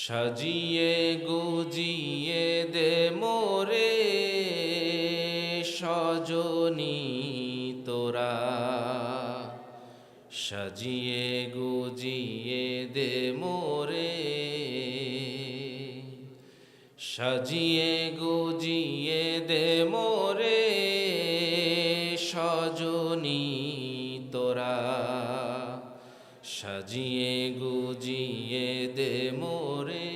সাজিয়ে গুজিয়ে দে মোরে সজনী তোরা, সাজিয়ে গুজিয়ে দে মোরে, সাজিয়ে গুজিয়ে দে মোরে সজনী তোরা, সাজিয়ে গুজিয়ে দে মোরে।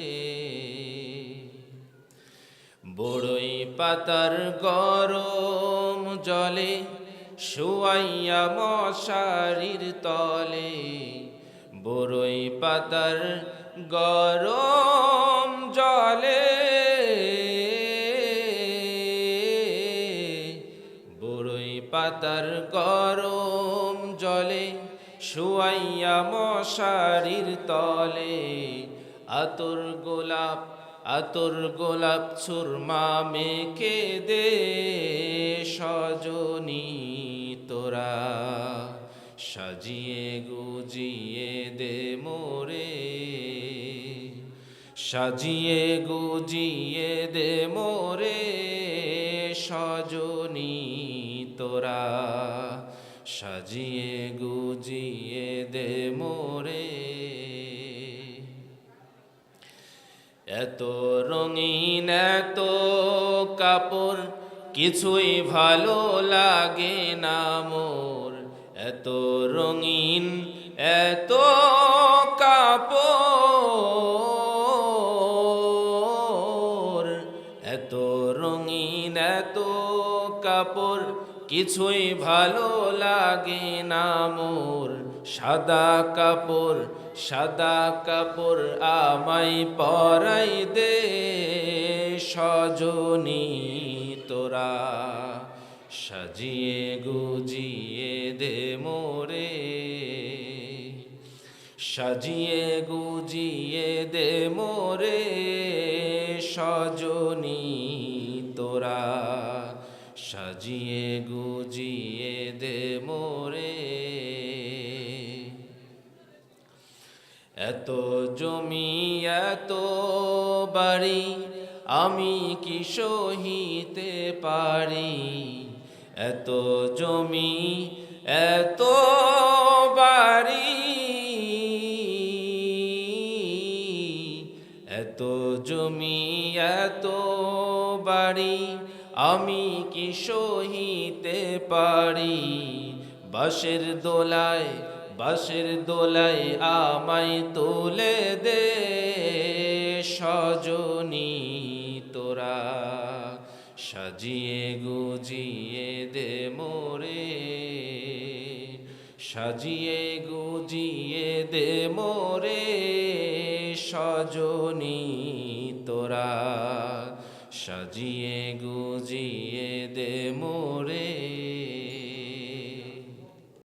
বড়ই পাতার গরম জলে শুয়াইয়া মশারির তলে, বড়ই পাতার গরম জলে, বড়ই পাতার গরম জলে শুয়াইয়া মশারির তলে, আতর গোলাপ সুরমা মেখে দে সজনী তোরা, সাজিয়ে গুজিয়ে দে মোরে, সাজিয়ে গুজিয়ে দে মোরে সজনী তোরা, সাজিয়ে গুজিয়ে দে মোরে। এত রঙিন এত কাপড় কিছুই ভালো লাগে না মোর, এত রঙিন এত কাপড়, এত রঙিন এত কাপড় কিছুই ভালো লাগে না মোর, সাদা কাপড় আমায় পরাই দে সজনী তোরা, সাজিয়ে গুজিয়ে দে মোরে, সাজিয়ে গুজিয়ে দে মোরে সজনী তোরা, সাজিয়ে গুজিয়ে দে মোরে। এত জমি এত বাড়ি আমি কি সহিতে পারি, এত জমি এত বাড়ি, এত জমি এত বাড়ি আমি কি সহিতে পারি, বাঁশের দোলায় আমায় তুলে দে সজনী তোরা, সাজিয়ে গুজিয়ে দে মোরে, সাজিয়ে গুজিয়ে দে মোরে সজনী তোরা, সাজিয়ে গুজিয়ে দে মোরে।